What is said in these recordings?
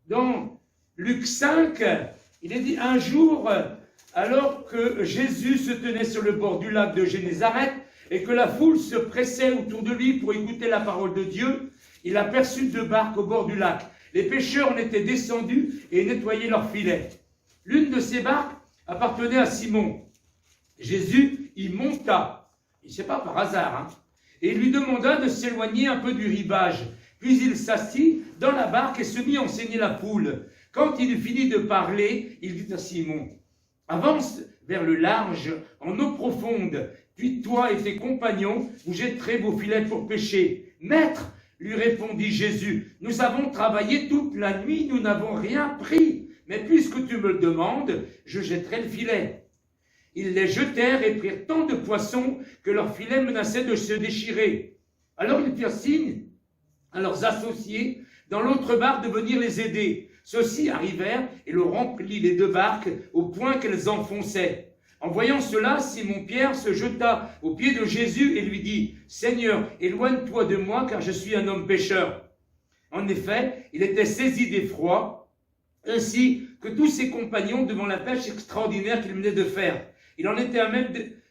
dans Luc 5, il est dit un jour, alors que Jésus se tenait sur le bord du lac de Génézareth et que la foule se pressait autour de lui pour écouter la parole de Dieu, il aperçut 2 barques au bord du lac. Les pêcheurs en étaient descendus et nettoyaient leurs filets. L'une de ces barques appartenait à Simon. Jésus y monta, et c'est pas par hasard, hein, et il lui demanda de s'éloigner un peu du rivage. Puis il s'assit dans la barque et se mit à enseigner la foule. Quand il finit de parler, il dit à Simon, « Avance vers le large, en eau profonde, puis toi et tes compagnons, vous jetterez vos filets pour pêcher. »« Maître, lui répondit Jésus, nous avons travaillé toute la nuit, nous n'avons rien pris. Mais puisque tu me le demandes, je jetterai le filet. » Ils les jetèrent et prirent tant de poissons que leurs filets menaçaient de se déchirer. Alors ils firent signe à leurs associés dans l'autre barque de venir les aider. Ceux-ci arrivèrent et leur remplit les 2 barques au point qu'elles enfonçaient. En voyant cela, Simon-Pierre se jeta aux pieds de Jésus et lui dit, « Seigneur, éloigne-toi de moi, car je suis un homme pécheur. » En effet, il était saisi d'effroi, ainsi que tous ses compagnons devant la pêche extraordinaire qu'il venait de faire. Il en était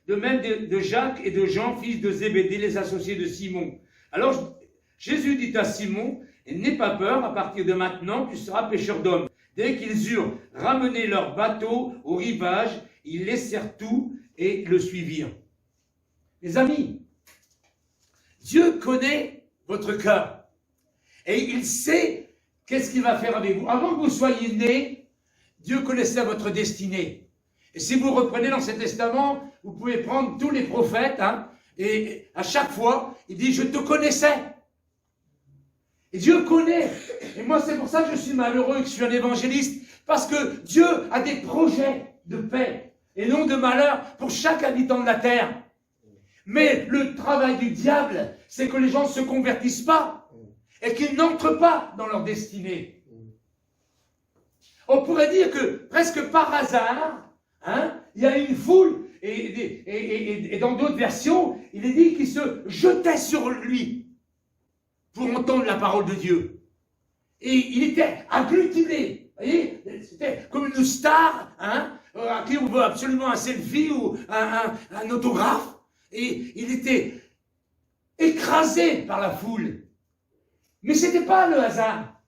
de même de Jacques et de Jean, fils de Zébédée, les associés de Simon. Alors Jésus dit à Simon, « N'aie pas peur, à partir de maintenant, tu seras pêcheur d'hommes. » Dès qu'ils eurent ramené leur bateau au rivage, ils laissèrent tout et le suivirent. Les amis, Dieu connaît votre cœur et il sait qu'est-ce qu'il va faire avec vous. Avant que vous soyez nés, Dieu connaissait votre destinée. Et si vous reprenez l'Ancien Testament, vous pouvez prendre tous les prophètes, hein, et à chaque fois, il dit « Je te connaissais ». Et Dieu connaît. Et moi, c'est pour ça que je suis malheureux et que je suis un évangéliste. Parce que Dieu a des projets de paix et non de malheur pour chaque habitant de la terre. Mais le travail du diable, c'est que les gens ne se convertissent pas et qu'ils n'entrent pas dans leur destinée. On pourrait dire que presque par hasard, hein, il y a une foule, et dans d'autres versions, il est dit qu'ils se jetaient sur lui pour entendre la parole de Dieu. Et il était agglutiné. Vous voyez, c'était comme une star, hein, à qui on veut absolument un selfie ou un autographe. Et il était écrasé par la foule. Mais ce n'était pas le hasard.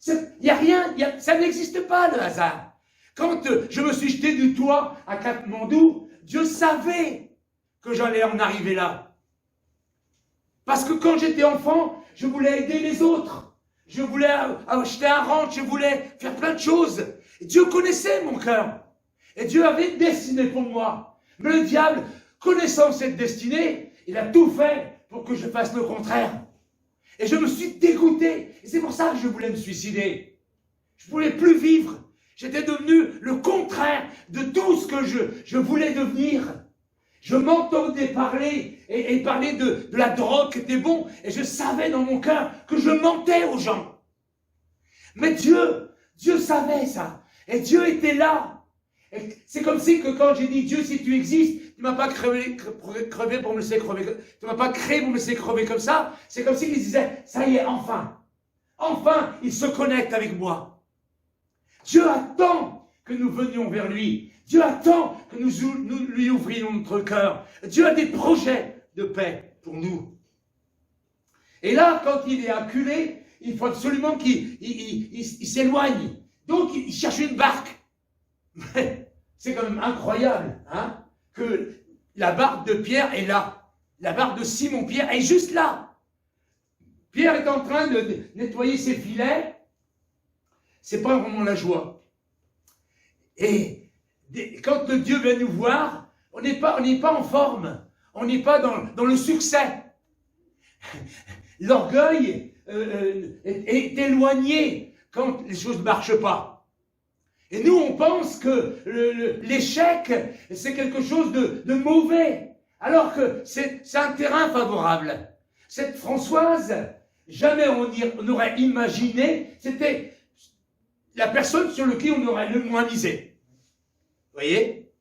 Il n'y a rien, ça n'existe pas le hasard. Quand je me suis jeté du toit à Katmandou, Dieu savait que j'allais en arriver là. Parce que quand j'étais enfant, je voulais aider les autres. Je voulais acheter un ranch, je voulais faire plein de choses. Et Dieu connaissait mon cœur. Et Dieu avait une destinée pour moi. Mais le diable, connaissant cette destinée, il a tout fait pour que je fasse le contraire. Et je me suis dégoûté. Et c'est pour ça que je voulais me suicider. Je ne voulais plus vivre. J'étais devenu le contraire de tout ce que je voulais devenir. Je m'entendais parler et parler de la drogue qui était bon. Et je savais dans mon cœur que je mentais aux gens. Mais Dieu savait ça. Et Dieu était là. C'est comme si que quand j'ai dit Dieu, si tu existes, tu ne m'as pas crevé pour me laisser crever. Tu ne m'as pas créé pour me laisser crever comme ça. C'est comme s'il disait, ça y est, enfin. Enfin, il se connecte avec moi. Dieu attend que nous venions vers lui. Dieu attend que nous lui ouvrions notre cœur. Dieu a des projets de paix pour nous. Et là, quand il est acculé, il faut absolument qu'il s'éloigne. Donc, il cherche une barque. Mais c'est quand même incroyable, hein, que la barque de Pierre est là. La barque de Simon-Pierre est juste là. Pierre est en train de nettoyer ses filets. C'est pas vraiment la joie. Et quand Dieu vient nous voir, on n'est pas en forme. On n'est pas dans le succès. L'orgueil est éloigné quand les choses ne marchent pas. Et nous, on pense que l'échec, c'est quelque chose de mauvais, alors que c'est un terrain favorable. Cette Françoise, jamais on aurait imaginé, c'était la personne sur laquelle on aurait le moins misé. Vous voyez?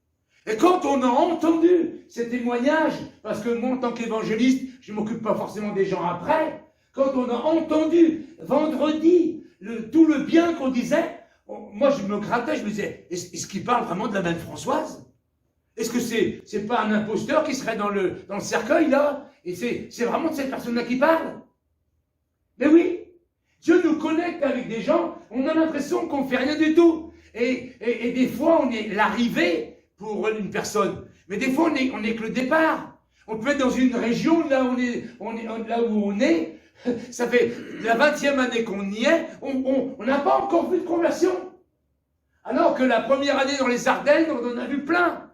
Et quand on a entendu ces témoignages, parce que moi, en tant qu'évangéliste, je ne m'occupe pas forcément des gens après, quand on a entendu vendredi tout le bien qu'on disait, moi je me grattais, je me disais, est-ce qu'il parle vraiment de la même Françoise? Est-ce que c'est pas un imposteur qui serait dans le cercueil là? Et c'est vraiment de cette personne-là qui parle? Mais oui, Dieu nous connecte avec des gens, on a l'impression qu'on ne fait rien du tout. Et des fois, on est l'arrivée pour une personne. Mais des fois, on est que le départ. On peut être dans une région, là où on est, ça fait la 20e année qu'on y est, on n'a pas encore vu de conversion. Alors que la première année dans les Ardennes, on en a vu plein.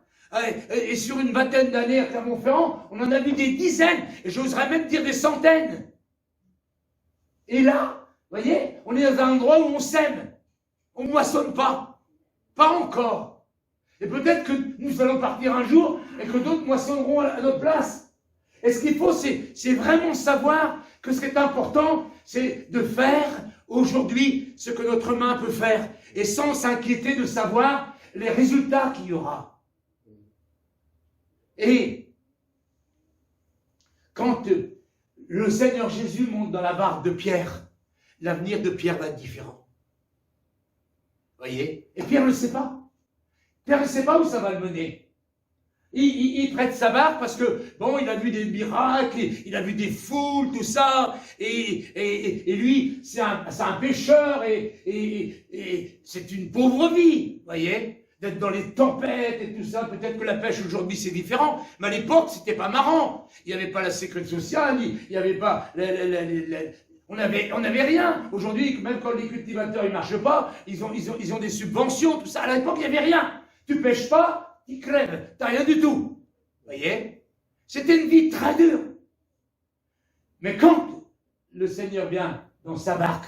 Et sur une vingtaine d'années à Clermont-Ferrand, on en a vu des dizaines, et j'oserais même dire des centaines. Et là, vous voyez, on est dans un endroit où on sème. On ne moissonne pas. Pas encore. Et peut-être que nous allons partir un jour et que d'autres moissonneront à notre place. Et ce qu'il faut, c'est vraiment savoir que ce qui est important, c'est de faire aujourd'hui ce que notre main peut faire. Et sans s'inquiéter de savoir les résultats qu'il y aura. Et quand le Seigneur Jésus monte dans la barque de Pierre, l'avenir de Pierre va être différent. Voyez? Et Pierre ne le sait pas. Pierre ne sait pas où ça va le mener. Il prête sa barque parce que, bon, il a vu des miracles, il a vu des foules, tout ça, et lui, c'est un pêcheur, et c'est une pauvre vie, voyez? D'être dans les tempêtes et tout ça, peut-être que la pêche aujourd'hui c'est différent, mais à l'époque c'était pas marrant. Il n'y avait pas la sécurité sociale, il n'y avait pas... On n'avait rien. Aujourd'hui, même quand les cultivateurs ne marchent pas, ils ont des subventions, tout ça. À l'époque, il n'y avait rien. Tu pêches pas, tu crèves. Tu n'as rien du tout. Vous voyez? C'était une vie très dure. Mais quand le Seigneur vient dans sa barque,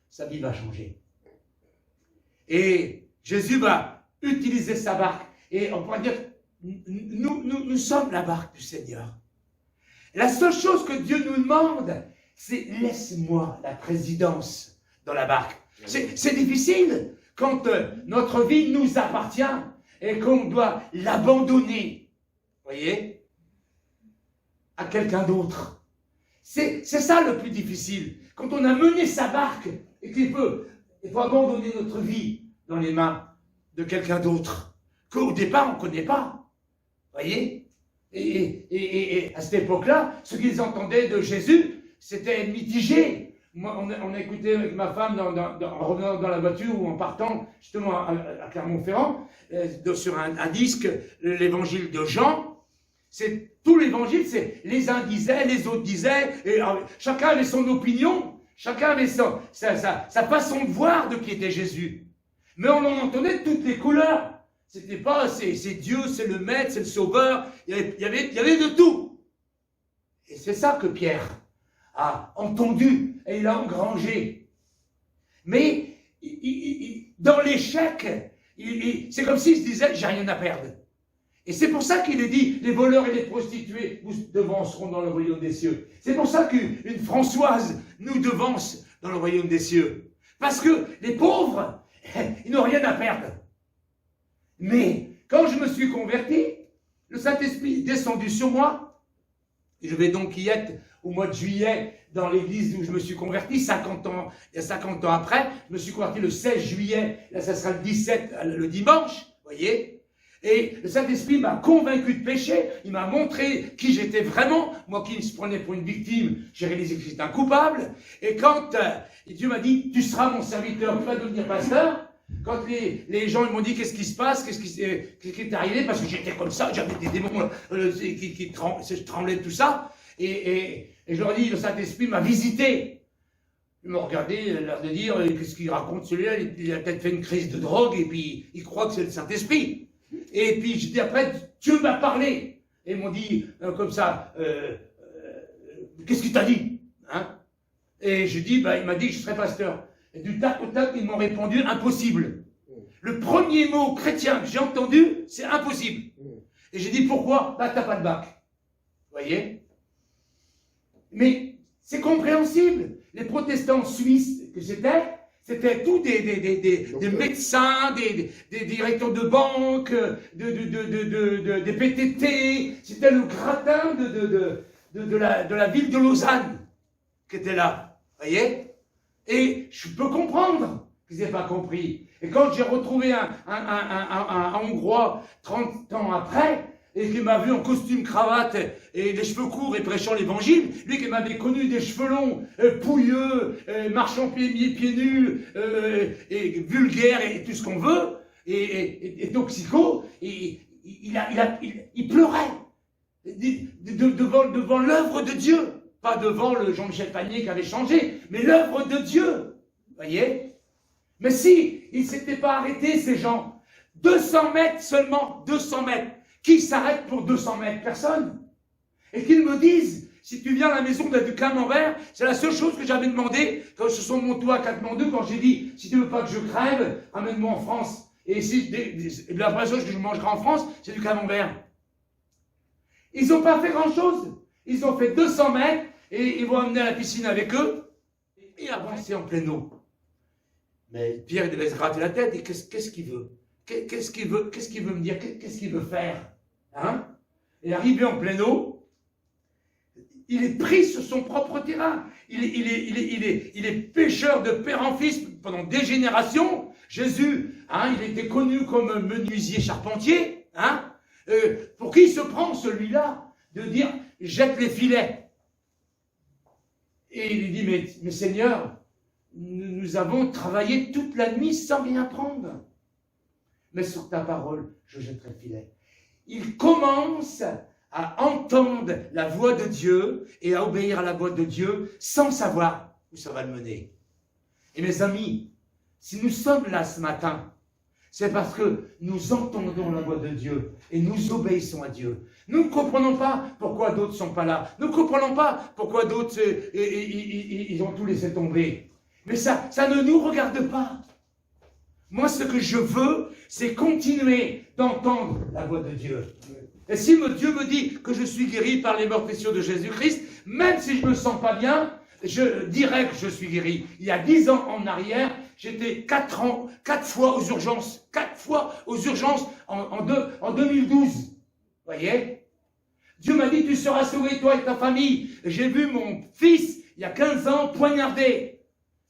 sa vie va changer. Et Jésus va utiliser sa barque. Et on pourrait dire, nous sommes la barque du Seigneur. La seule chose que Dieu nous demande, c'est laisse-moi la présidence dans la barque. C'est difficile quand notre vie nous appartient et qu'on doit l'abandonner, voyez, à quelqu'un d'autre. C'est ça le plus difficile. Quand on a mené sa barque et qu'il faut abandonner notre vie dans les mains de quelqu'un d'autre, qu'au départ on ne connaît pas, voyez. Et à cette époque-là, ce qu'ils entendaient de Jésus, c'était mitigé. Moi, on a écouté avec ma femme en revenant dans la voiture ou en partant justement à Clermont-Ferrand sur un disque, l'évangile de Jean. C'est tout l'évangile, c'est les uns disaient, les autres disaient, et chacun avait son opinion, chacun avait sa façon de voir de qui était Jésus. Mais on en entendait toutes les couleurs. C'était pas c'est Dieu, c'est le maître, c'est le sauveur. Il y avait de tout. Et c'est ça que Pierre a entendu et il a engrangé. Mais dans l'échec, c'est comme s'il se disait, j'ai rien à perdre. Et c'est pour ça qu'il est dit, les voleurs et les prostituées vous devanceront dans le royaume des cieux. C'est pour ça qu'une Françoise nous devance dans le royaume des cieux. Parce que les pauvres, ils n'ont rien à perdre. Mais quand je me suis converti, le Saint-Esprit est descendu sur moi. Et je vais donc y être au mois de juillet dans l'église où je me suis converti, 50 ans après. Je me suis converti le 16 juillet, là ça sera le 17, le dimanche, voyez. Et le Saint-Esprit m'a convaincu de péché, il m'a montré qui j'étais vraiment. Moi qui me prenais pour une victime, j'ai réalisé que j'étais un coupable. Et quand Dieu m'a dit, tu seras mon serviteur, tu vas devenir pasteur. Quand les gens m'ont dit, qu'est-ce qui se passe, qu'est-ce qui est arrivé, parce que j'étais comme ça, j'avais des démons qui tremblaient, tout ça. Et je leur ai dit, le Saint-Esprit m'a visité. Ils m'ont regardé, l'air de dire, qu'est-ce qu'il raconte celui-là, il a peut-être fait une crise de drogue, et puis il croit que c'est le Saint-Esprit. Et puis je dis après, Dieu m'a parlé. Et ils m'ont dit, comme ça, qu'est-ce qu'il t'a dit, hein? Et je dis, il m'a dit que je serais pasteur. Et du tac au tac, ils m'ont répondu, impossible. Le premier mot chrétien que j'ai entendu, c'est impossible. Et j'ai dit, pourquoi? T'as pas de bac. Vous voyez? Mais c'est compréhensible. Les protestants suisses que c'était tous des médecins, des directeurs de banque, des PTT. C'était le gratin de la ville de Lausanne qui était là. Vous voyez? Et je peux comprendre qu'ils n'aient pas compris. Et quand j'ai retrouvé un Hongrois 30 ans après, et qui m'a vu en costume, cravate et les cheveux courts et prêchant l'évangile, lui qui m'avait connu des cheveux longs, pouilleux, marchant pieds nus, et vulgaire et tout ce qu'on veut, et toxico, il pleurait devant l'œuvre de Dieu. Pas devant le Jean-Michel Panier qui avait changé, mais l'œuvre de Dieu. Voyez? Mais si, ils ne s'étaient pas arrêtés, ces gens. 200 mètres seulement, 200 mètres. Qui s'arrête pour 200 mètres? Personne. Et qu'ils me disent, si tu viens à la maison du Camembert, c'est la seule chose que j'avais demandé quand ils se sont montés à Katmandou, quand j'ai dit, si tu ne veux pas que je crève, ramène-moi en France. Et si la première chose que je mangerai en France, c'est du Camembert. Ils n'ont pas fait grand-chose. Ils ont fait 200 mètres et ils vont amener à la piscine avec eux et avancer en pleine eau. Mais Pierre devait se gratter la tête et qu'est-ce qu'il veut? Qu'est-ce qu'il veut me dire? Qu'est-ce qu'il veut faire? Hein? Et arrivé en pleine eau, il est pris sur son propre terrain. Il est pêcheur de père en fils pendant des générations. Jésus, hein, il était connu comme menuisier charpentier. Hein? Pour qui il se prend celui-là de dire jette les filets? Et il lui dit mais Seigneur, nous avons travaillé toute la nuit sans rien prendre. Mais sur ta parole, je jetterai le filet. Il commence à entendre la voix de Dieu et à obéir à la voix de Dieu sans savoir où ça va le mener. Et mes amis, si nous sommes là ce matin, c'est parce que nous entendons la voix de Dieu et nous obéissons à Dieu. Nous ne comprenons pas pourquoi d'autres ne sont pas là. Nous ne comprenons pas pourquoi d'autres, ils ont tout laissé tomber. Mais ça ne nous regarde pas. Moi, ce que je veux, c'est continuer d'entendre la voix de Dieu. Et si Dieu me dit que je suis guéri par les meurtrissures de Jésus-Christ, même si je ne me sens pas bien, je dirais que je suis guéri. Il y a 10 ans en arrière, j'étais 4 fois aux urgences. 4 fois aux urgences en 2012. Vous voyez? Dieu m'a dit, tu seras sauvé, toi et ta famille. J'ai vu mon fils, il y a 15 ans, poignardé.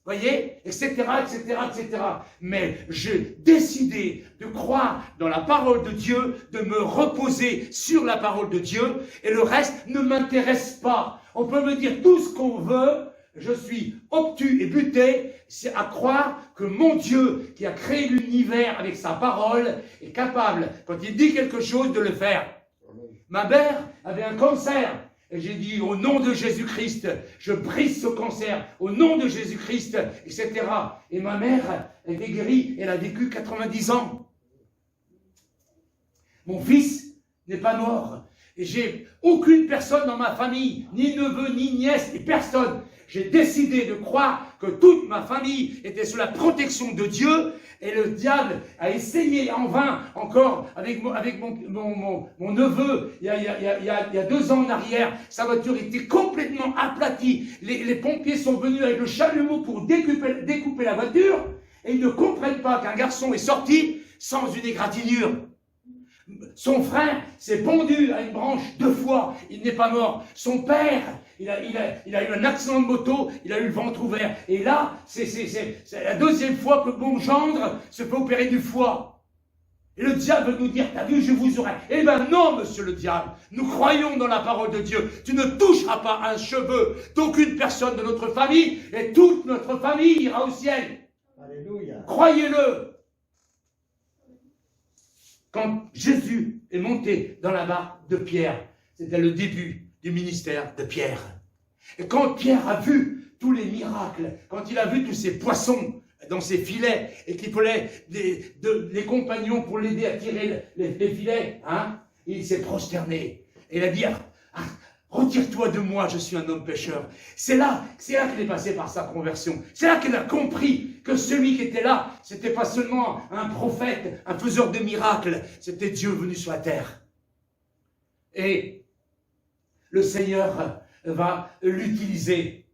Voyez, etc., etc., etc. Mais j'ai décidé de croire dans la parole de Dieu, de me reposer sur la parole de Dieu, et le reste ne m'intéresse pas. On peut me dire tout ce qu'on veut, je suis obtus et buté, c'est à croire que mon Dieu, qui a créé l'univers avec sa parole, est capable, quand il dit quelque chose, de le faire. Ma mère avait un cancer. Et j'ai dit, au nom de Jésus-Christ, je brise ce cancer, au nom de Jésus-Christ, etc. Et ma mère, elle était guérie, elle a vécu 90 ans. Mon fils n'est pas mort. Et j'ai aucune personne dans ma famille, ni neveu, ni nièce, ni personne. J'ai décidé de croire que toute ma famille était sous la protection de Dieu, et le diable a essayé en vain, encore avec mon neveu, il y a 2 ans en arrière, sa voiture était complètement aplatie. Les pompiers sont venus avec le chalumeau pour découper la voiture, et ils ne comprennent pas qu'un garçon est sorti sans une égratignure. Son frère s'est pendu à une branche 2 fois, il n'est pas mort. Son père, il a eu un accident de moto, il a eu le ventre ouvert. Et là, c'est la 2e fois que mon gendre se fait opérer du foie. Et le diable veut nous dire, t'as vu, je vous aurai. Eh bien non, monsieur le diable, nous croyons dans la parole de Dieu. Tu ne toucheras pas un cheveu d'aucune personne de notre famille, et toute notre famille ira au ciel. Alléluia. Croyez-le. Quand Jésus est monté dans la barque de Pierre, c'était le début du ministère de Pierre. Et quand Pierre a vu tous les miracles, quand il a vu tous ces poissons dans ses filets, et qu'il fallait des compagnons pour l'aider à tirer les filets, hein, il s'est prosterné. Et il a dit, retire-toi de moi, je suis un homme pécheur. C'est là qu'il est passé par sa conversion. C'est là qu'il a compris que celui qui était là, c'était pas seulement un prophète, un faiseur de miracles, c'était Dieu venu sur la terre. Et le Seigneur va l'utiliser.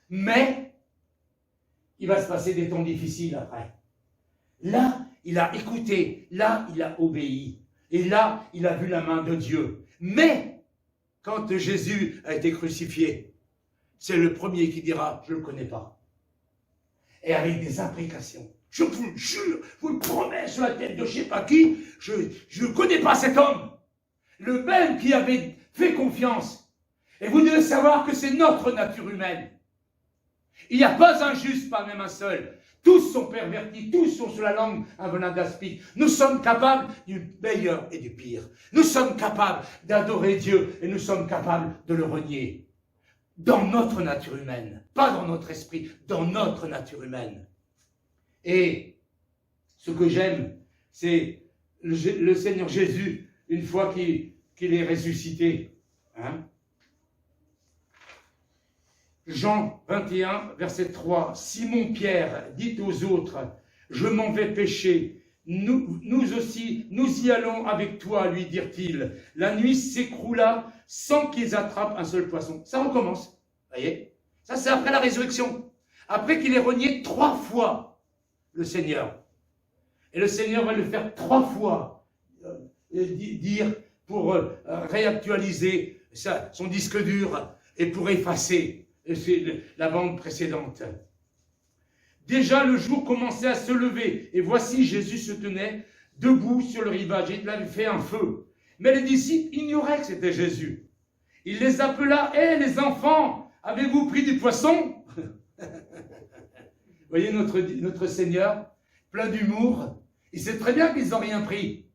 Mais il va se passer des temps difficiles après. Là, il a écouté, là, il a obéi. Et là, il a vu la main de Dieu. Mais quand Jésus a été crucifié, c'est le premier qui dira, je ne le connais pas. et avec des imprécations. Je vous le jure, vous le promets sur la tête de je ne sais pas qui, je ne connais pas cet homme. Le même qui avait fait confiance. Et vous devez savoir que c'est notre nature humaine. Il n'y a pas un juste, pas même un seul. Tous sont pervertis, tous sont sur la langue un venin d'aspic. Nous sommes capables du meilleur et du pire. Nous sommes capables d'adorer Dieu et nous sommes capables de le renier. Dans notre nature humaine, pas dans notre esprit, dans notre nature humaine. Et ce que j'aime, c'est le Seigneur Jésus, une fois qu'il est ressuscité. Hein? Jean 21, verset 3. Simon-Pierre dit aux autres, « Je m'en vais pêcher. Nous aussi, nous y allons avec toi, lui dirent-ils. La nuit s'écroula sans qu'ils attrapent un seul poisson. » Ça recommence. Vous voyez? Ça, c'est après la résurrection. Après qu'il ait renié 3 fois le Seigneur. Et le Seigneur va le faire 3 fois dire pour réactualiser son disque dur et pour effacer la bande précédente. Déjà le jour commençait à se lever, et voici Jésus se tenait debout sur le rivage, et il avait fait un feu. Mais les disciples ignoraient que c'était Jésus. Il les appela, « Hé les enfants, avez-vous pris du poisson ?» Vous voyez notre Seigneur, plein d'humour, il sait très bien qu'ils n'ont rien pris,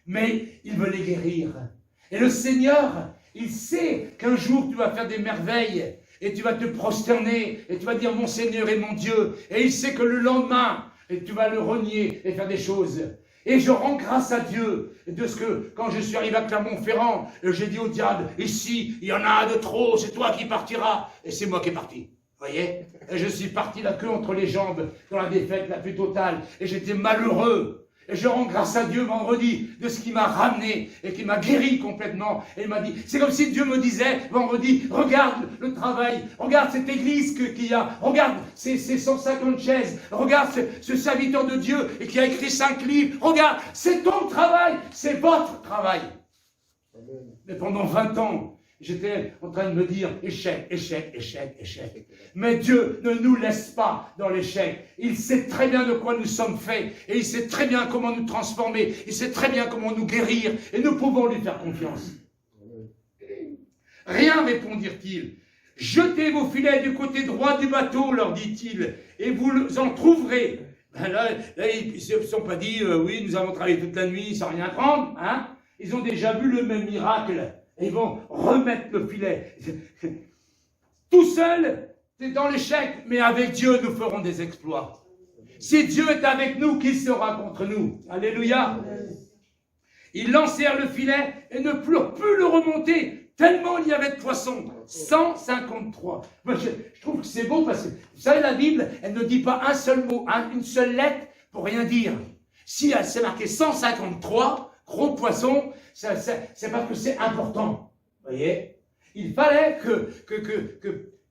mais il veut les guérir. Et le Seigneur, il sait qu'un jour tu vas faire des merveilles, et tu vas te prosterner, et tu vas dire « Mon Seigneur est mon Dieu », et il sait que le lendemain, et tu vas le renier et faire des choses. Et je rends grâce à Dieu de ce que, quand je suis arrivé à Clermont-Ferrand, j'ai dit au diable, ici, il y en a un de trop, c'est toi qui partiras. Et c'est moi qui est parti. Vous voyez? Et je suis parti la queue entre les jambes, dans la défaite la plus totale. Et j'étais malheureux. Et je rends grâce à Dieu vendredi de ce qui m'a ramené et qui m'a guéri complètement. Et il m'a dit, c'est comme si Dieu me disait vendredi, regarde le travail, regarde cette église qu'il y a, regarde ces 150 chaises, regarde ce serviteur de Dieu et qui a écrit 5 livres, regarde, c'est ton travail, c'est votre travail. Amen. Mais pendant 20 ans, j'étais en train de me dire échec, échec, échec, échec. Mais Dieu ne nous laisse pas dans l'échec. Il sait très bien de quoi nous sommes faits. Et il sait très bien comment nous transformer. Il sait très bien comment nous guérir. Et nous pouvons lui faire confiance. Rien, répondirent-ils. Jetez vos filets du côté droit du bateau, leur dit-il, et vous en trouverez. Là ils ne se sont pas dit, oui, nous avons travaillé toute la nuit sans rien prendre. Hein? Ils ont déjà vu le même miracle. Ils vont remettre le filet. Tout seul, c'est dans l'échec, mais avec Dieu, nous ferons des exploits. Si Dieu est avec nous, qui sera contre nous? Alléluia. Ils lancèrent le filet et ne purent plus le remonter, tellement il y avait de poissons. 153. Moi, je trouve que c'est beau parce que, vous savez, la Bible, elle ne dit pas un seul mot, une seule lettre pour rien dire. Si elle s'est marquée 153, gros poissons, c'est parce que c'est important. Vous voyez? Il fallait que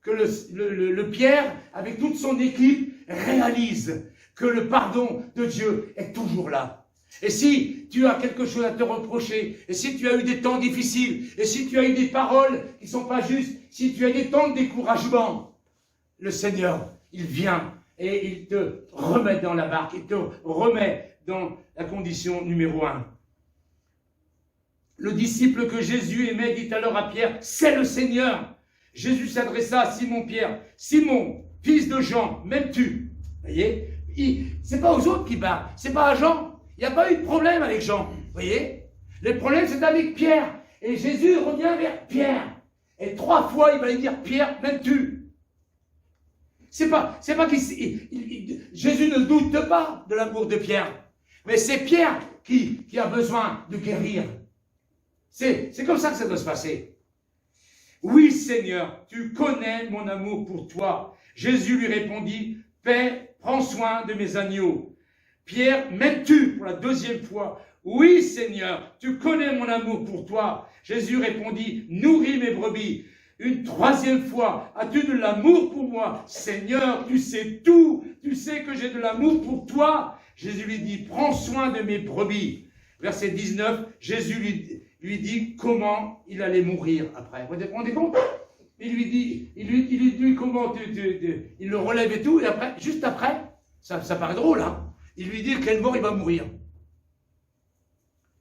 le Pierre, avec toute son équipe, réalise que le pardon de Dieu est toujours là. Et si tu as quelque chose à te reprocher, et si tu as eu des temps difficiles, et si tu as eu des paroles qui ne sont pas justes, si tu as des temps de découragement, le Seigneur, il vient et il te remet dans la barque, il te remet dans la condition numéro 1. Le disciple que Jésus aimait dit alors à Pierre, c'est le Seigneur. Jésus s'adressa à Simon-Pierre, Simon, fils de Jean, m'aimes-tu? Vous voyez, c'est pas aux autres qui parlent, c'est pas à Jean. Il n'y a pas eu de problème avec Jean. Vous voyez, le problème c'est avec Pierre. Et Jésus revient vers Pierre. Et 3 fois il va lui dire, Pierre, m'aimes-tu? C'est pas Jésus ne doute pas de l'amour de Pierre. Mais c'est Pierre qui a besoin de guérir. C'est comme ça que ça doit se passer. Oui, Seigneur, tu connais mon amour pour toi. Jésus lui répondit, Père, prends soin de mes agneaux. Pierre, m'aimes-tu pour la 2e fois? Oui, Seigneur, tu connais mon amour pour toi. Jésus répondit, nourris mes brebis. Une 3e fois, as-tu de l'amour pour moi? Seigneur, tu sais tout. Tu sais que j'ai de l'amour pour toi. Jésus lui dit, prends soin de mes brebis. Verset 19, Jésus lui dit comment il allait mourir après. Vous vous rendez compte? il lui dit comment il le relève et tout, et après, juste après, ça paraît drôle, hein, il lui dit quelle mort il va mourir.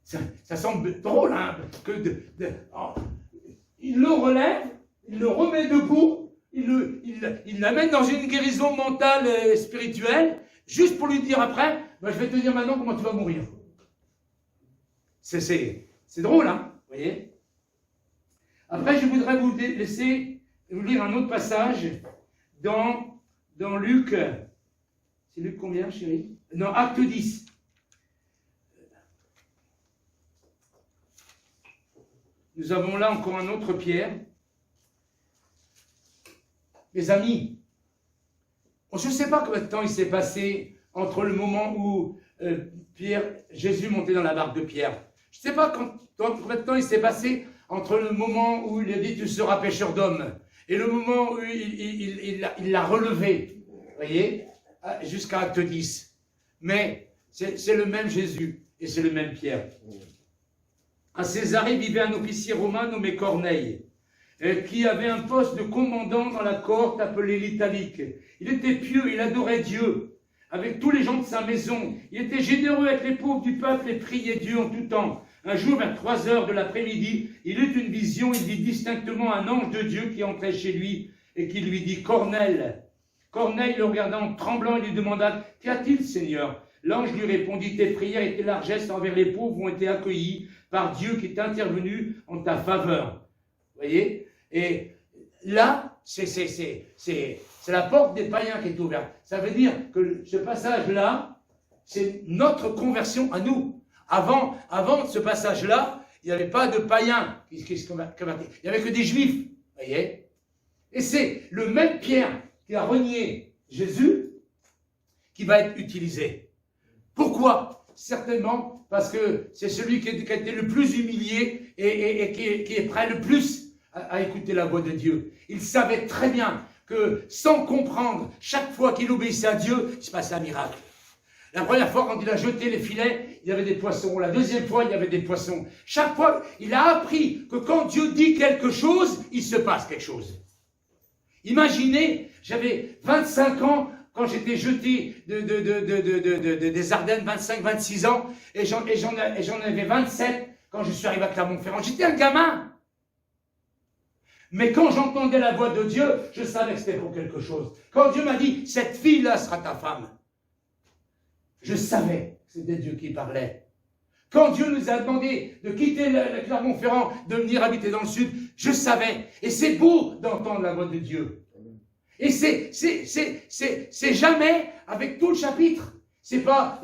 Ça semble drôle, hein, il le relève, il le remet debout, il l'amène dans une guérison mentale et spirituelle, juste pour lui dire après, ben, je vais te dire maintenant comment tu vas mourir. C'est drôle, hein, vous voyez. Après, je voudrais vous laisser vous lire un autre passage dans Luc. C'est Luc combien, chérie? Non, Acte 10. Nous avons là encore un autre Pierre. Mes amis, je ne sais pas combien de temps il s'est passé entre le moment où Jésus montait dans la barque de Pierre. Je ne sais pas combien de temps il s'est passé entre le moment où il a dit « tu seras pêcheur d'hommes » et le moment où il l'a relevé, vous voyez, jusqu'à Acte 10. Mais c'est le même Jésus et c'est le même Pierre. À Césarée vivait un officier romain nommé Corneille, qui avait un poste de commandant dans la cohorte appelée l'Italique. Il était pieux, il adorait Dieu, avec tous les gens de sa maison. Il était généreux avec les pauvres du peuple et priait Dieu en tout temps. Un jour, vers 3 heures de l'après-midi, il eut une vision. Il vit distinctement un ange de Dieu qui entrait chez lui et qui lui dit « Corneille ». Corneille le regarda en tremblant et lui demanda « Qu'y a-t-il, Seigneur ?» L'ange lui répondit « Tes prières et tes largesses envers les pauvres ont été accueillies par Dieu qui est intervenu en ta faveur. » Vous voyez? Et là, c'est la porte des païens qui est ouverte. Ça veut dire que ce passage-là, c'est notre conversion à nous. Avant ce passage-là, il n'y avait pas de païens qui se convertissaient. Il n'y avait que des juifs. Vous voyez? Et c'est le même Pierre qui a renié Jésus qui va être utilisé. Pourquoi? Certainement parce que c'est celui qui a été le plus humilié et qui est prêt le plus à écouter la voix de Dieu. Il savait très bien que sans comprendre, chaque fois qu'il obéissait à Dieu, il se passait un miracle. La première fois, quand il a jeté les filets, il y avait des poissons. La deuxième fois, il y avait des poissons. Chaque fois, il a appris que quand Dieu dit quelque chose, il se passe quelque chose. Imaginez, j'avais 25 ans quand j'étais jeté des Ardennes, 25-26 ans, et j'en avais 27 quand je suis arrivé à Clermont-Ferrand. J'étais un gamin. Mais quand j'entendais la voix de Dieu, je savais que c'était pour quelque chose. Quand Dieu m'a dit, cette fille-là sera ta femme, je savais que c'était Dieu qui parlait. Quand Dieu nous a demandé de quitter le Clermont-Ferrand, de venir habiter dans le sud, je savais. Et c'est beau d'entendre la voix de Dieu. Et c'est jamais avec tout le chapitre. C'est pas,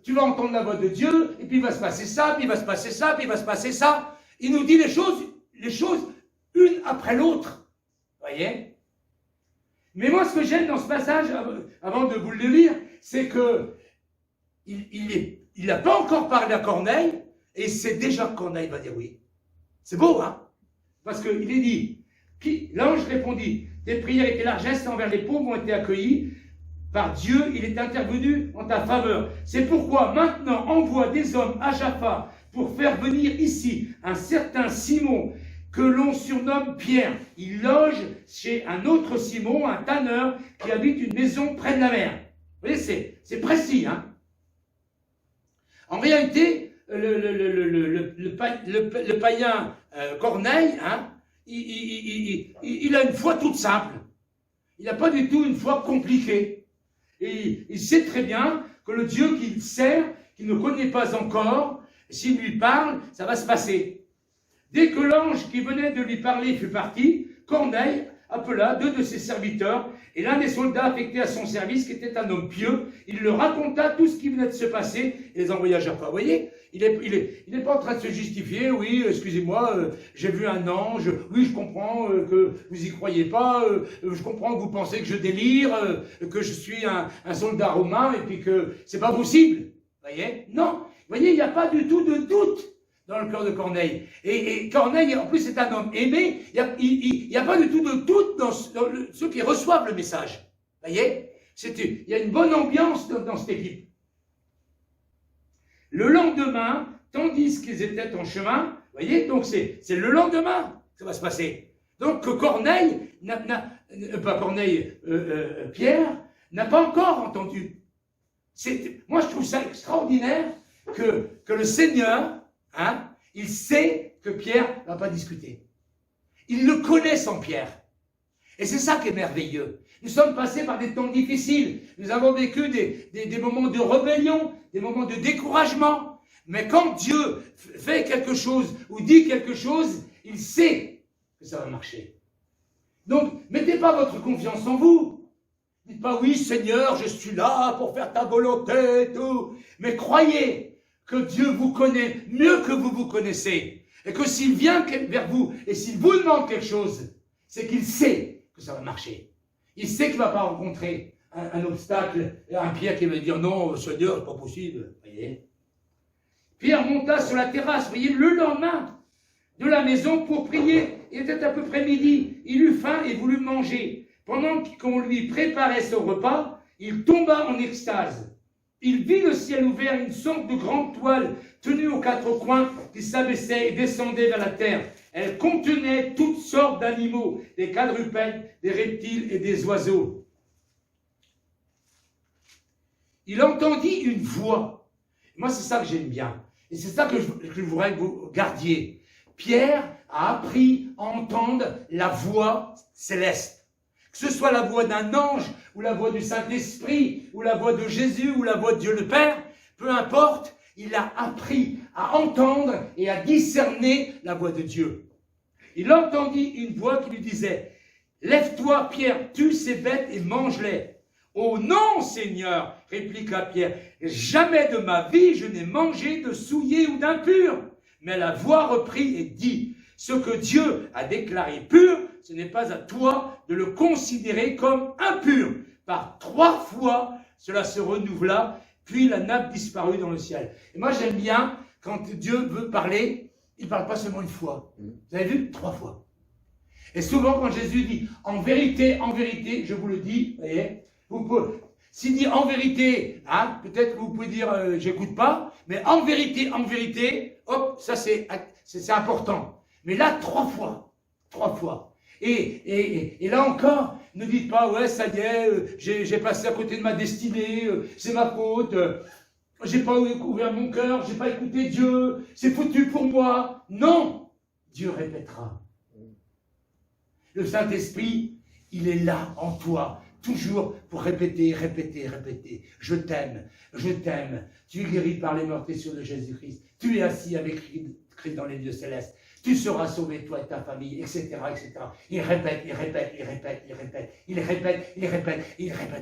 tu vas entendre la voix de Dieu, et puis il va se passer ça, puis il va se passer ça, puis il va se passer ça. Il nous dit les choses une après l'autre. Voyez? Mais moi, ce que j'aime dans ce passage, avant de vous le lire, c'est que il n'a pas encore parlé à Corneille, et c'est déjà que Corneille va dire oui. C'est beau, hein? Parce qu'il est dit, l'ange répondit, tes prières et tes largesses envers les pauvres ont été accueillies par Dieu, il est intervenu en ta faveur. C'est pourquoi maintenant envoie des hommes à Jaffa pour faire venir ici un certain Simon que l'on surnomme Pierre. Il loge chez un autre Simon, un tanneur, qui habite une maison près de la mer. Vous voyez, c'est précis, hein? En réalité, le païen Corneille, hein, il a une foi toute simple. Il n'a pas du tout une foi compliquée. Et il sait très bien que le Dieu qu'il sert, qu'il ne connaît pas encore, s'il lui parle, ça va se passer. Dès que l'ange qui venait de lui parler fut parti, Corneille appela 2 de ses serviteurs et l'un des soldats affectés à son service, qui était un homme pieux, il leur raconta tout ce qui venait de se passer et les envoya à Jaffa. Vous voyez, il n'est pas en train de se justifier. Oui, excusez-moi, j'ai vu un ange. Oui, je comprends que vous y croyez pas. Je comprends que vous pensez que je délire, que je suis un soldat romain et puis que c'est pas possible. Vous voyez? Non. Vous voyez, il n'y a pas du tout de doute dans le cœur de Corneille. Et Corneille, en plus, c'est un homme aimé. Il n'y a pas du tout de doute dans ceux qui reçoivent le message. Vous voyez? Il y a une bonne ambiance dans cette équipe. Le lendemain, tandis qu'ils étaient en chemin, vous voyez, donc c'est le lendemain que ça va se passer. Donc Corneille, Pierre, n'a pas encore entendu. Moi, je trouve ça extraordinaire que le Seigneur, hein, il sait que Pierre ne va pas discuter. Il le connaît sans Pierre. Et c'est ça qui est merveilleux. Nous sommes passés par des temps difficiles. Nous avons vécu des moments de rébellion, des moments de découragement. Mais quand Dieu fait quelque chose ou dit quelque chose, il sait que ça va marcher. Donc, mettez pas votre confiance en vous. Dites pas, oui Seigneur, je suis là pour faire ta volonté, tout. Mais croyez que Dieu vous connaît mieux que vous vous connaissez. Et que s'il vient vers vous et s'il vous demande quelque chose, c'est qu'il sait que ça va marcher. Il sait qu'il ne va pas rencontrer un obstacle, un Pierre qui va dire non, Seigneur, c'est pas possible. Voyez. Pierre monta sur la terrasse, voyez, le lendemain de la maison pour prier. Il était à peu près midi. Il eut faim et voulut manger. Pendant qu'on lui préparait son repas, il tomba en extase. Il vit le ciel ouvert, une sorte de grande toile tenue aux quatre coins qui s'abaissait et descendait vers la terre. Elle contenait toutes sortes d'animaux, des quadrupèdes, des reptiles et des oiseaux. Il entendit une voix. Moi, c'est ça que j'aime bien. Et c'est ça que je voudrais que vous gardiez. Pierre a appris à entendre la voix céleste. Que ce soit la voix d'un ange, ou la voix du Saint-Esprit, ou la voix de Jésus, ou la voix de Dieu le Père, peu importe, il a appris à entendre et à discerner la voix de Dieu. Il entendit une voix qui lui disait « Lève-toi, Pierre, tue ces bêtes et mange-les. » « Oh non, Seigneur, répliqua Pierre, jamais de ma vie je n'ai mangé de souillé ou d'impur. Mais la voix reprit et dit, ce que Dieu a déclaré pur, ce n'est pas à toi de le considérer comme impur. Par 3 fois, cela se renouvela, puis la nappe disparut dans le ciel. Et moi j'aime bien, quand Dieu veut parler, il ne parle pas seulement une fois. Vous avez vu? 3 fois. Et souvent quand Jésus dit, en vérité, je vous le dis, vous voyez, s'il dit en vérité, hein, peut-être que vous pouvez dire j'écoute pas, mais en vérité, hop, ça c'est important. Mais là, 3 fois. Et là encore, ne dites pas, ouais, ça y est, j'ai passé à côté de ma destinée, c'est ma faute, j'ai pas ouvert mon cœur, j'ai pas écouté Dieu, c'est foutu pour moi. Non, Dieu répétera. Le Saint-Esprit, il est là en toi. Toujours pour répéter. Je t'aime. Tu es guéri par les meurtrissures de Jésus-Christ. Tu es assis avec Christ dans les lieux célestes. Tu seras sauvé, toi et ta famille, etc. Il répète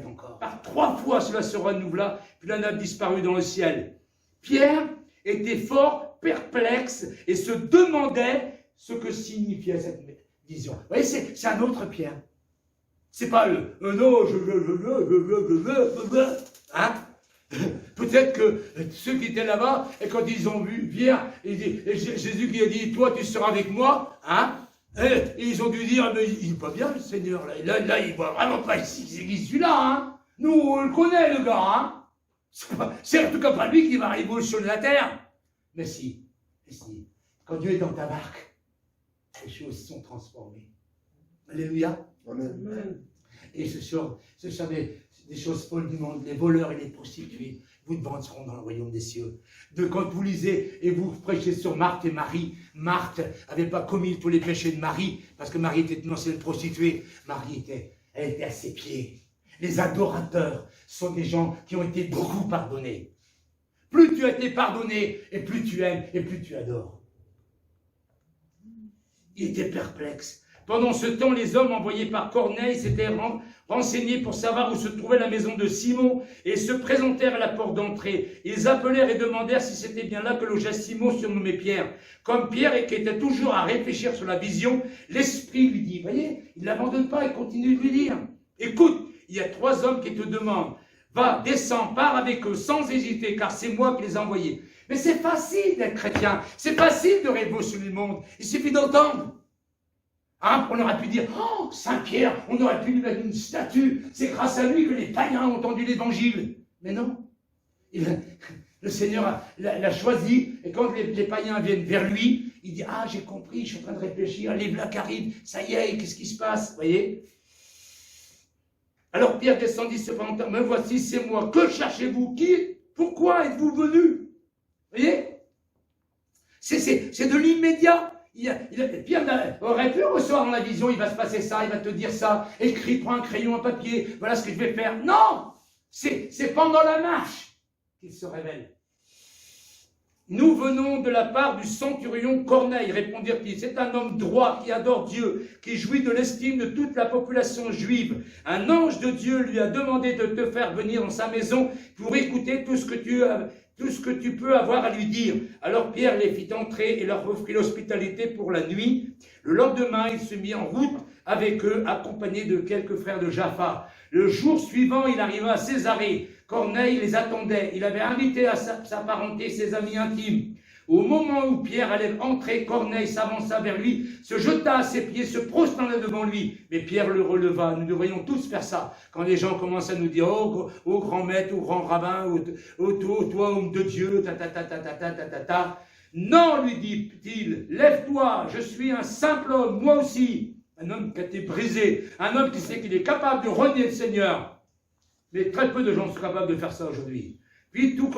encore. Par 3 fois, cela se renouvela, puis la nappe disparut dans le ciel. Pierre était fort perplexe et se demandait ce que signifiait cette vision. Vous voyez, c'est un autre Pierre. C'est pas non, hein? Peut-être que ceux qui étaient là-bas, et quand ils ont vu Pierre, Jésus qui a dit, toi tu seras avec moi, hein? Et ils ont dû dire, mais il est pas bien le Seigneur, là il voit vraiment pas ici, c'est qui celui-là, hein? Nous, on le connaît le gars, hein? C'est en tout cas pas lui qui va révolutionner la terre. Mais si, quand Dieu est dans ta barque, les choses sont transformées. Alléluia. Amen. Et ce sont des choses folles du monde, les voleurs et les prostituées vous devanceront dans le royaume des cieux. Quand vous lisez et vous prêchez sur Marthe et Marie, Marthe n'avait pas commis tous les péchés de Marie, parce que Marie était une ancienne prostituée. Marie elle était à ses pieds. Les adorateurs sont des gens qui ont été beaucoup pardonnés. Plus tu as été pardonné, et plus tu aimes, et plus tu adores. Il était perplexe. Pendant ce temps, les hommes envoyés par Corneille s'étaient renseignés pour savoir où se trouvait la maison de Simon et se présentèrent à la porte d'entrée. Ils appelèrent et demandèrent si c'était bien là que logeait Simon, surnommé Pierre. Comme Pierre, qui était toujours à réfléchir sur la vision, l'Esprit lui dit, voyez, il ne l'abandonne pas, il continue de lui dire, écoute, il y a 3 hommes qui te demandent, va, descends, pars avec eux sans hésiter, car c'est moi qui les ai envoyés. Mais c'est facile d'être chrétien, c'est facile de révolutionner le monde, il suffit d'entendre. Hein, on aurait pu dire, oh, Saint-Pierre, on aurait pu lui mettre une statue, c'est grâce à lui que les païens ont entendu l'évangile. Mais non, le Seigneur l'a choisi, et quand les païens viennent vers lui, il dit, ah, j'ai compris, je suis en train de réfléchir, les Black arrivent, ça y est, qu'est-ce qui se passe, vous voyez? Alors Pierre descendit cependant, me voici, c'est moi, que cherchez-vous? Qui? Pourquoi êtes-vous venu? Vous voyez? C'est de l'immédiat. Pierre aurait pu recevoir dans la vision, il va se passer ça, il va te dire ça, écris, prends un crayon, un papier, voilà ce que je vais faire. Non! C'est pendant la marche qu'il se révèle. Nous venons de la part du centurion Corneille, répondirent-ils. C'est un homme droit qui adore Dieu, qui jouit de l'estime de toute la population juive. Un ange de Dieu lui a demandé de te faire venir dans sa maison pour écouter tout ce que tu peux avoir à lui dire. Alors Pierre les fit entrer et leur offrit l'hospitalité pour la nuit. Le lendemain, il se mit en route avec eux, accompagné de quelques frères de Jaffa. Le jour suivant, il arriva à Césarée. Corneille les attendait. Il avait invité à sa parenté ses amis intimes. Au moment où Pierre allait entrer, Corneille s'avança vers lui, se jeta à ses pieds, se prosternait devant lui. Mais Pierre le releva. Nous devrions tous faire ça. Quand les gens commencent à nous dire, oh grand maître, oh grand rabbin, oh toi homme de Dieu, ta. Non, lui dit-il, lève-toi, je suis un simple homme, moi aussi. Un homme qui a été brisé, un homme qui sait qu'il est capable de renier le Seigneur. Mais très peu de gens sont capables de faire ça aujourd'hui. Puis tout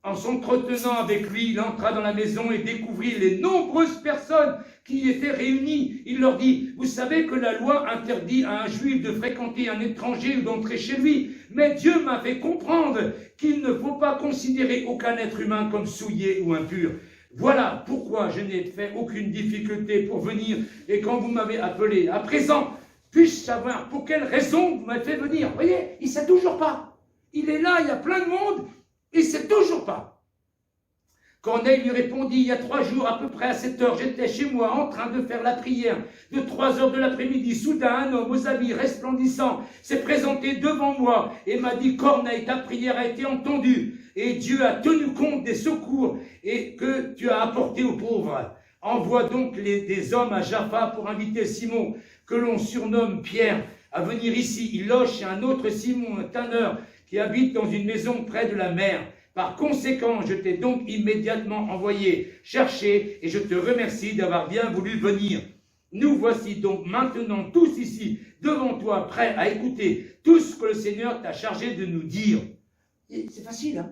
en s'entretenant avec lui, il entra dans la maison et découvrit les nombreuses personnes qui y étaient réunies. Il leur dit, vous savez que la loi interdit à un juif de fréquenter un étranger ou d'entrer chez lui. Mais Dieu m'a fait comprendre qu'il ne faut pas considérer aucun être humain comme souillé ou impur. Voilà pourquoi je n'ai fait aucune difficulté pour venir et quand vous m'avez appelé. À présent, puis-je savoir pour quelle raison vous m'avez fait venir? Vous voyez, il ne sait toujours pas. Il est là, il y a plein de monde, il ne sait toujours pas. Corneille lui répondit, il y a 3 jours à peu près à cette heure, j'étais chez moi en train de faire la prière. De 3 heures de l'après-midi, soudain un homme aux habits resplendissants s'est présenté devant moi et m'a dit, Corneille, ta prière a été entendue et Dieu a tenu compte des secours et que tu as apportés aux pauvres. Envoie donc des hommes à Jaffa pour inviter Simon, que l'on surnomme Pierre, à venir ici. Il loge chez un autre Simon, un tanneur, qui habite dans une maison près de la mer. Par conséquent, je t'ai donc immédiatement envoyé chercher et je te remercie d'avoir bien voulu venir. Nous voici donc maintenant tous ici, devant toi, prêts à écouter tout ce que le Seigneur t'a chargé de nous dire. C'est facile, hein?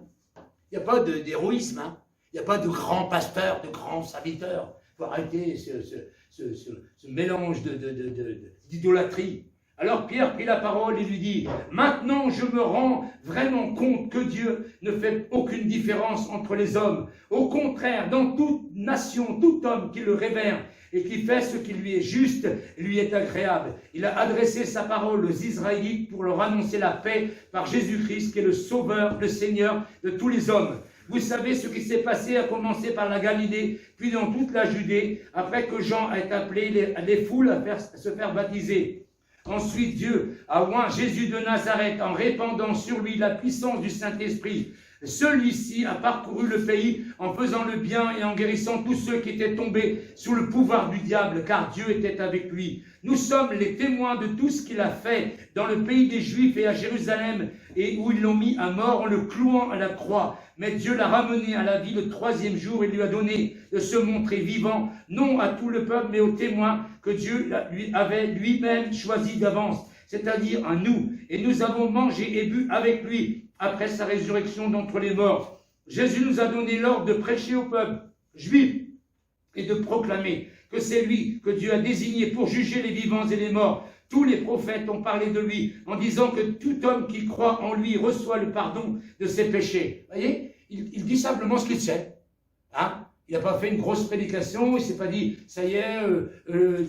Il n'y a pas d'héroïsme, hein? Il n'y a pas de grand pasteur, de grand serviteur. Il faut arrêter ce mélange d'idolâtrie. Alors Pierre prit la parole et lui dit, maintenant je me rends vraiment compte que Dieu ne fait aucune différence entre les hommes. Au contraire, dans toute nation, tout homme qui le révère et qui fait ce qui lui est juste, lui est agréable. Il a adressé sa parole aux Israélites pour leur annoncer la paix par Jésus-Christ qui est le Sauveur, le Seigneur de tous les hommes. Vous savez ce qui s'est passé, à commencer par la Galilée, puis dans toute la Judée, après que Jean ait appelé les foules à se faire baptiser. Ensuite, Dieu a oint Jésus de Nazareth en répandant sur lui la puissance du Saint-Esprit. Celui-ci a parcouru le pays en faisant le bien et en guérissant tous ceux qui étaient tombés sous le pouvoir du diable, car Dieu était avec lui. Nous sommes les témoins de tout ce qu'il a fait dans le pays des Juifs et à Jérusalem, et où ils l'ont mis à mort en le clouant à la croix. Mais Dieu l'a ramené à la vie le 3e jour et lui a donné de se montrer vivant, non à tout le peuple, mais aux témoins que Dieu lui avait lui-même choisi d'avance, c'est-à-dire à nous. Et nous avons mangé et bu avec lui après sa résurrection d'entre les morts. Jésus nous a donné l'ordre de prêcher au peuple juif et de proclamer que c'est lui que Dieu a désigné pour juger les vivants et les morts. Tous les prophètes ont parlé de lui en disant que tout homme qui croit en lui reçoit le pardon de ses péchés. Vous voyez, il dit simplement ce qu'il sait. Hein? Il n'a pas fait une grosse prédication, il ne s'est pas dit, ça y est,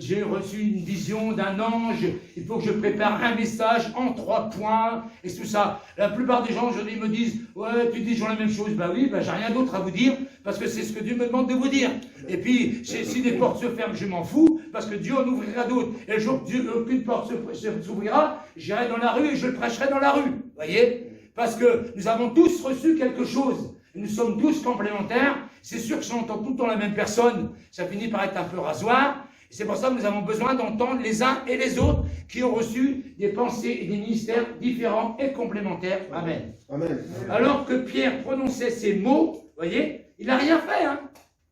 j'ai reçu une vision d'un ange, il faut que je prépare un message en 3 points, et tout ça. La plupart des gens aujourd'hui me disent, ouais, tu dis toujours la même chose. Ben oui, ben j'ai rien d'autre à vous dire, parce que c'est ce que Dieu me demande de vous dire. Et puis, si des portes se ferment, je m'en fous, parce que Dieu en ouvrira d'autres. Et le jour que aucune porte s'ouvrira, j'irai dans la rue et je le prêcherai dans la rue. Vous voyez? Parce que nous avons tous reçu quelque chose. Nous sommes tous complémentaires. C'est sûr que si on entend tout le temps la même personne, ça finit par être un peu rasoir. Et c'est pour ça que nous avons besoin d'entendre les uns et les autres qui ont reçu des pensées et des ministères différents et complémentaires. Amen. Amen. Alors que Pierre prononçait ces mots, vous voyez, il n'a rien fait. Hein.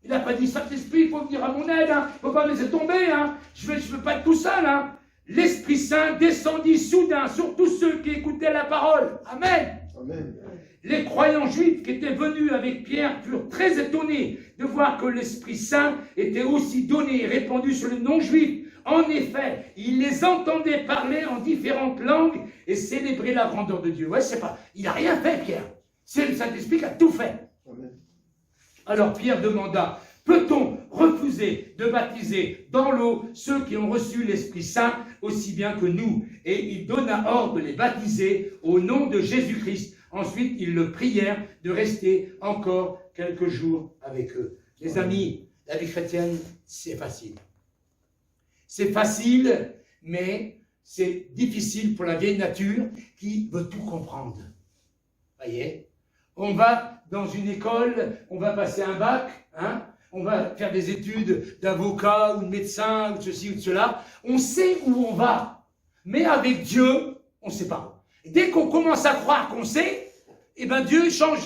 Il n'a pas dit, Saint-Esprit, il faut venir à mon aide, il ne faut pas me laisser tomber, je veux pas être tout seul. L'Esprit Saint descendit soudain sur tous ceux qui écoutaient la parole. Amen. Amen. Les croyants juifs qui étaient venus avec Pierre furent très étonnés de voir que l'Esprit Saint était aussi donné et répandu sur les non-juifs. En effet, ils les entendaient parler en différentes langues et célébrer la grandeur de Dieu. Ouais, c'est pas, il n'a rien fait, Pierre. C'est le Saint-Esprit qui a tout fait. Amen. Alors Pierre demanda, peut-on refuser de baptiser dans l'eau ceux qui ont reçu l'Esprit Saint aussi bien que nous? Et il donna ordre de les baptiser au nom de Jésus-Christ. Ensuite, ils le prièrent de rester encore quelques jours avec eux. Les amis, la vie chrétienne, c'est facile. C'est facile, mais c'est difficile pour la vieille nature qui veut tout comprendre. Voyez? On va dans une école, on va passer un bac, on va faire des études d'avocat ou de médecin ou de ceci ou de cela. On sait où on va, mais avec Dieu, on ne sait pas. Et dès qu'on commence à croire qu'on sait, eh ben Dieu change